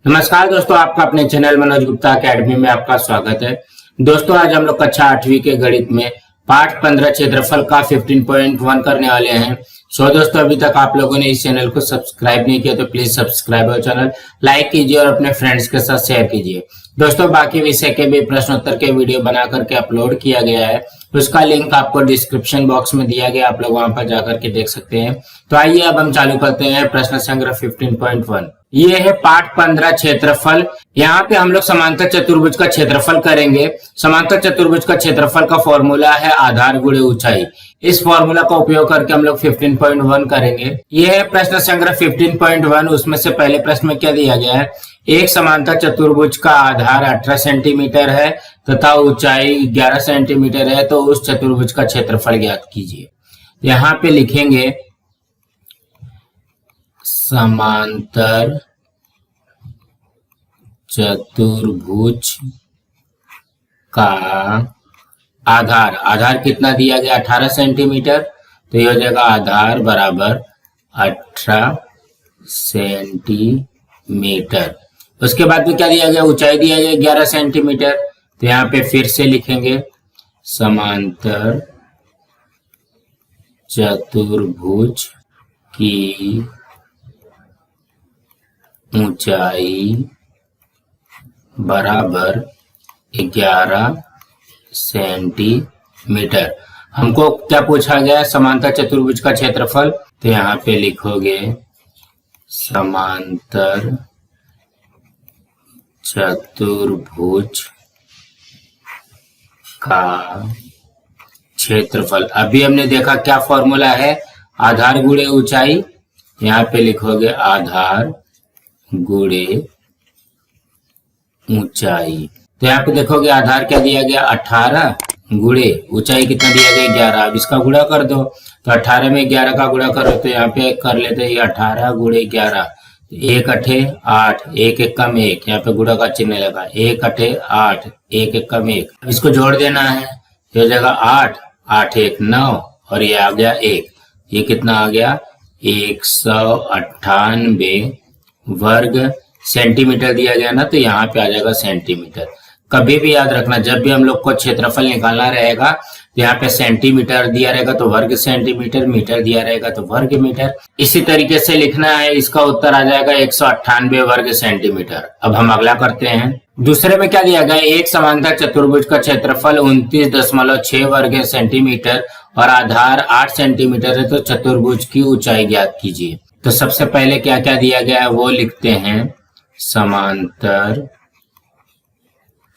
नमस्कार दोस्तों, आपका अपने चैनल मनोज गुप्ता अकेडमी में आपका स्वागत है। दोस्तों, आज हम लोग कक्षा 8वीं के गणित में पाठ 15 क्षेत्रफल का 15.1 करने वाले हैं। दोस्तों, अभी तक आप लोगों ने इस चैनल को सब्सक्राइब नहीं किया तो प्लीज सब्सक्राइब और चैनल लाइक कीजिए और अपने फ्रेंड्स के साथ शेयर कीजिए। दोस्तों, बाकी विषय के भी प्रश्नोत्तर के वीडियो बना करके अपलोड किया गया है, उसका लिंक आपको डिस्क्रिप्शन बॉक्स में दिया गया, आप लोग वहां पर जाकर के देख सकते हैं। तो आइए अब हम चालू करते हैं प्रश्न संग्रह 15.1। ये है पाठ 15 क्षेत्रफल। यहाँ पे हम लोग समांतर चतुर्भुज का क्षेत्रफल करेंगे। समांतर चतुर्भुज का क्षेत्रफल का फॉर्मूला है आधार गुणे ऊंचाई। इस फॉर्मूला का उपयोग करके हम लोग 15.1 करेंगे। ये है प्रश्न संग्रह 15.1। उसमें से पहले प्रश्न में क्या दिया गया है, एक समांतर चतुर्भुज का आधार 18 सेंटीमीटर है तथा ऊंचाई 11 सेंटीमीटर है, तो उस चतुर्भुज का क्षेत्रफल ज्ञात कीजिए। यहाँ पे लिखेंगे समांतर चतुर्भुज का आधार कितना दिया गया, 18 सेंटीमीटर, तो ये हो जाएगा आधार बराबर 18 सेंटीमीटर। उसके बाद में क्या दिया गया, ऊंचाई दिया गया 11 सेंटीमीटर, तो यहाँ पे फिर से लिखेंगे समांतर चतुर्भुज की ऊंचाई बराबर 11 सेंटीमीटर। हमको क्या पूछा गया, समांतर चतुर्भुज का क्षेत्रफल, तो यहाँ पे लिखोगे समांतर चतुर्भुज का क्षेत्रफल। अभी हमने देखा क्या फॉर्मूला है, आधार गुणे ऊंचाई। यहाँ पे लिखोगे आधार गुणे ऊंचाई। तो यहाँ पे देखोगे आधार क्या दिया गया, 18 गुणे ऊंचाई कितना दिया गया, 11। अब इसका गुणा कर दो, तो 18 में 11 का गुणा करो, तो यहाँ पे कर लेते हैं 18 गुणे 11, 1 अठे 8, 1 एक कम 1, यहाँ पे गुणा का चिन्ह लगा, 1 अठे 8, 1 एक कम 1। इसको जोड़ देना है, ये हो जाएगा 8, 8 1 9 और ये आ गया 1। ये कितना आ गया, 198 वर्ग सेंटीमीटर दिया गया ना, तो यहाँ पे आ जाएगा सेंटीमीटर। कभी भी याद रखना, जब भी हम लोग को क्षेत्रफल निकालना रहेगा तो यहाँ पे सेंटीमीटर दिया रहेगा तो वर्ग सेंटीमीटर, मीटर दिया रहेगा तो वर्ग मीटर, इसी तरीके से लिखना है। इसका उत्तर आ जाएगा 198 वर्ग सेंटीमीटर। अब हम अगला करते हैं। दूसरे में क्या दिया गया, एक समांतर चतुर्भुज का क्षेत्रफल 29.6 वर्ग सेंटीमीटर और आधार 8 सेंटीमीटर है, तो चतुर्भुज की ऊंचाई ज्ञात कीजिए। तो सबसे पहले क्या क्या दिया गया है वो लिखते हैं, समांतर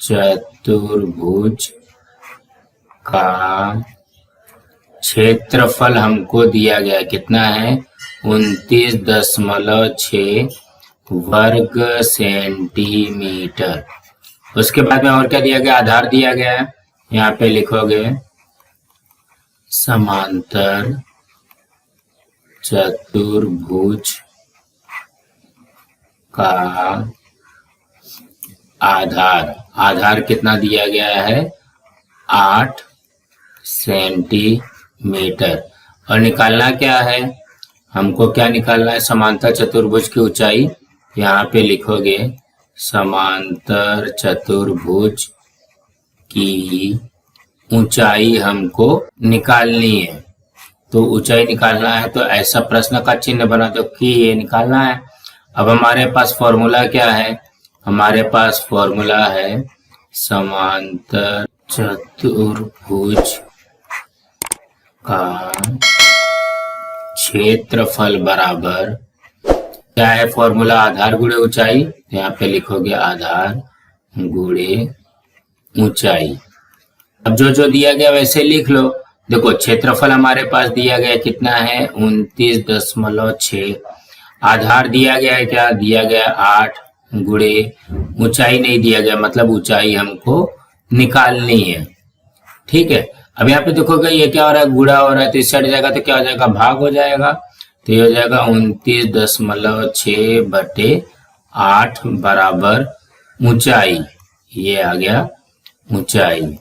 चतुर्भुज का क्षेत्रफल हमको दिया गया कितना है, 29.6 वर्ग सेंटीमीटर। उसके बाद में और क्या दिया गया, आधार दिया गया है। यहाँ पे लिखोगे समांतर चतुर्भुज का आधार कितना दिया गया है, 8 सेंटीमीटर। और निकालना क्या है, हमको क्या निकालना है, समांतर चतुर्भुज की ऊंचाई। यहाँ पे लिखोगे समांतर चतुर्भुज की ऊंचाई हमको निकालनी है। तो ऊंचाई निकालना है तो ऐसा प्रश्न का चिन्ह बना दो कि ये निकालना है। अब हमारे पास फॉर्मूला क्या है, हमारे पास फॉर्मूला है समांतर चतुर्भुज का क्षेत्रफल बराबर क्या है, फॉर्मूला आधार गुणे ऊंचाई। यहाँ पे लिखोगे आधार गुणे ऊंचाई। अब जो जो दिया गया वैसे लिख लो। देखो क्षेत्रफल हमारे पास दिया गया कितना है, 29.6। आधार दिया गया है, क्या दिया गया 8 गुणे ऊंचाई नहीं दिया गया, मतलब ऊंचाई हमको निकालनी है। ठीक है, अब यहाँ पे देखोगे ये क्या हो रहा है, गुणा हो रहा है, तो इस साइड जाएगा तो क्या हो जाएगा, भाग हो जाएगा। तो ये हो जाएगा 29.6 बटे 8 बराबर ऊंचाई, ये आ गया ऊंचाई।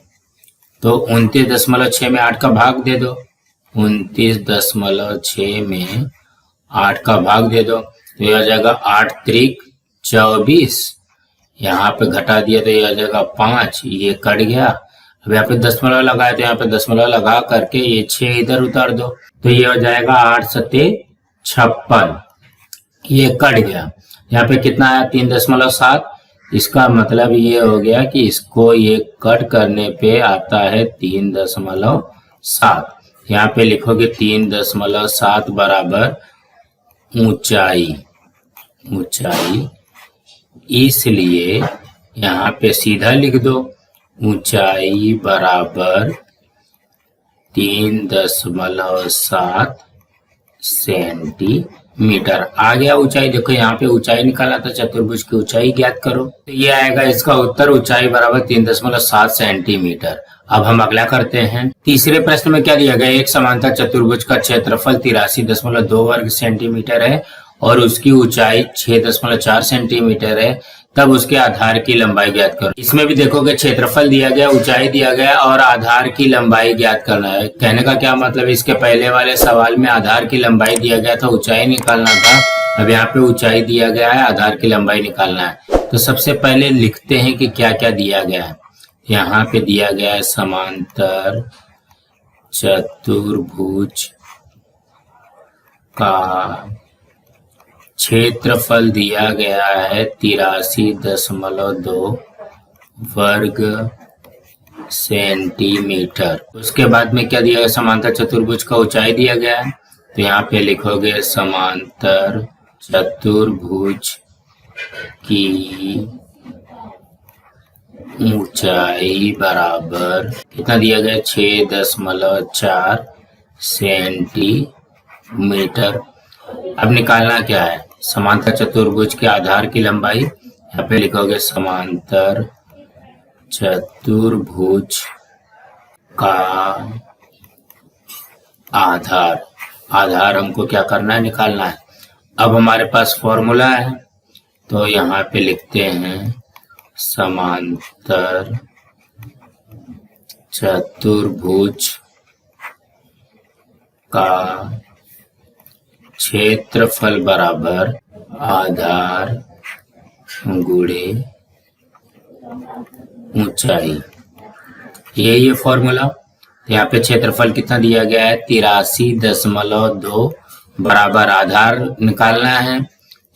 तो 29.6 में 8 का भाग दे दो, 29.6 में 8 का भाग दे दो, तो यह आ जाएगा 8 त्रिक 24, यहाँ पे घटा दिया तो ये आ जाएगा 5, ये कट गया। अब यहाँ पे दशमलव लगाए तो यहाँ पे दशमलव लगा करके ये 6 इधर उतार दो तो ये हो जाएगा 8 सत्ते 56, ये कट गया। यहाँ पे कितना आया 3.7, इसका मतलब ये हो गया कि इसको ये कट करने पे आता है 3.7। यहाँ पे लिखोगे 3.7 बराबर ऊंचाई, इसलिए यहाँ पे सीधा लिख दो ऊंचाई बराबर 3.7 सेंटीमीटर। आ गया ऊंचाई। देखो यहाँ पे ऊंचाई निकाला था, चतुर्भुज की ऊंचाई ज्ञात करो तो ये आएगा इसका उत्तर, ऊंचाई बराबर 3.7 सेंटीमीटर। अब हम अगला करते हैं। तीसरे प्रश्न में क्या दिया गया, एक समांतर चतुर्भुज का क्षेत्रफल 83.2 वर्ग सेंटीमीटर है और उसकी ऊंचाई 6.4 सेंटीमीटर है, तब उसके आधार की लंबाई ज्ञात करो। इसमें भी देखोगे क्षेत्रफल दिया गया, ऊंचाई दिया गया और आधार की लंबाई ज्ञात करना है। कहने का क्या मतलब, इसके पहले वाले सवाल में आधार की लंबाई दिया गया था, ऊंचाई निकालना था। अब यहाँ पे ऊंचाई दिया गया है, आधार की लंबाई निकालना है। तो सबसे पहले लिखते हैं कि क्या क्या दिया गया है। यहाँ पे दिया गया है समांतर चतुर्भुज का क्षेत्रफल दिया गया है 83.2 वर्ग सेंटीमीटर। उसके बाद में क्या दिया गया, समांतर चतुर्भुज का ऊंचाई दिया गया है तो यहाँ पे लिखोगे समांतर चतुर्भुज की ऊंचाई बराबर कितना दिया गया 6.4 सेंटीमीटर। अब निकालना क्या है, समांतर चतुर्भुज के आधार की लंबाई। यहाँ पे लिखोगे समांतर चतुर्भुज का आधार हमको क्या करना है, निकालना है। अब हमारे पास फॉर्मूला है तो यहाँ पे लिखते हैं समांतर चतुर्भुज का क्षेत्रफल बराबर आधार गुणे ऊंचाई, ये फॉर्मूला। यहाँ पे क्षेत्रफल कितना दिया गया है 83.2 बराबर आधार निकालना है।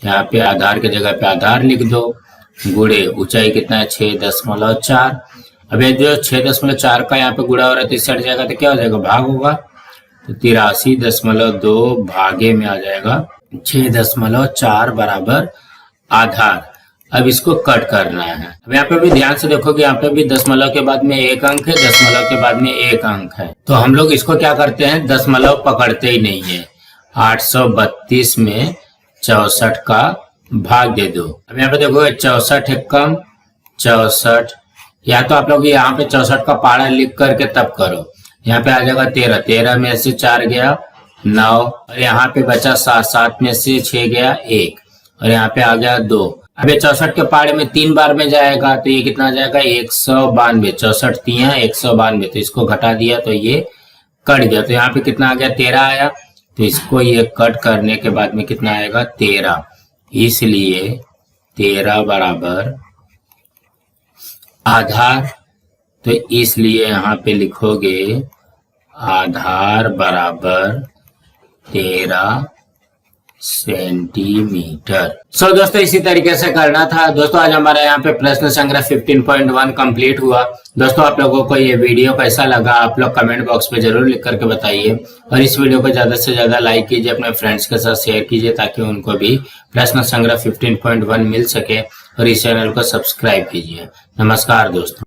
यहाँ पे आधार की जगह पे आधार लिख दो, गुणे ऊंचाई कितना है 6.4। अब ये जो 6.4 का यहाँ पे गुणा हो रहा है तो इससे हट जाएगा तो क्या हो जाएगा, भाग होगा। तो 83.2 भागे में आ जाएगा 6.4 बराबर आधार। अब इसको कट करना है। अब यहाँ पे भी ध्यान से देखोगे, यहाँ पे भी दशमलव के बाद में एक अंक है, दशमलव के बाद में एक अंक है, तो हम लोग इसको क्या करते हैं, दशमलव पकड़ते ही नहीं है। 832 में 64 का भाग दे दो। अब यहाँ पे देखोगे 64 है कम 64, या तो आप लोग यहाँ पे 64 का पारा लिख करके तब करो। यहाँ पे आ जाएगा 13, 13 में से 4 गया 9, और यहाँ पे बचा 7, 7 में से 6 गया 1, और यहाँ पे आ गया 2। अब ये 64 के पारे में 3 बार में जाएगा तो ये कितना आ जाएगा 192, 64 3 192, तो इसको घटा दिया तो ये कट गया। तो यहाँ पे कितना आ गया 13 आया, तो इसको ये कट करने के बाद में कितना आएगा 13, इसलिए 13 बराबर आधार। तो इसलिए यहाँ पे लिखोगे आधार बराबर 13 सेंटीमीटर। सो दोस्तों इसी तरीके से करना था। दोस्तों आज हमारा यहाँ पे प्रश्न संग्रह 15.1 कंप्लीट हुआ। दोस्तों आप लोगों को ये वीडियो कैसा लगा आप लोग कमेंट बॉक्स में जरूर लिख करके बताइए, और इस वीडियो को ज्यादा से ज्यादा लाइक कीजिए, अपने फ्रेंड्स के साथ शेयर कीजिए ताकि उनको भी प्रश्न संग्रह 15.1 मिल सके, और इस चैनल को सब्सक्राइब कीजिए। नमस्कार दोस्तों।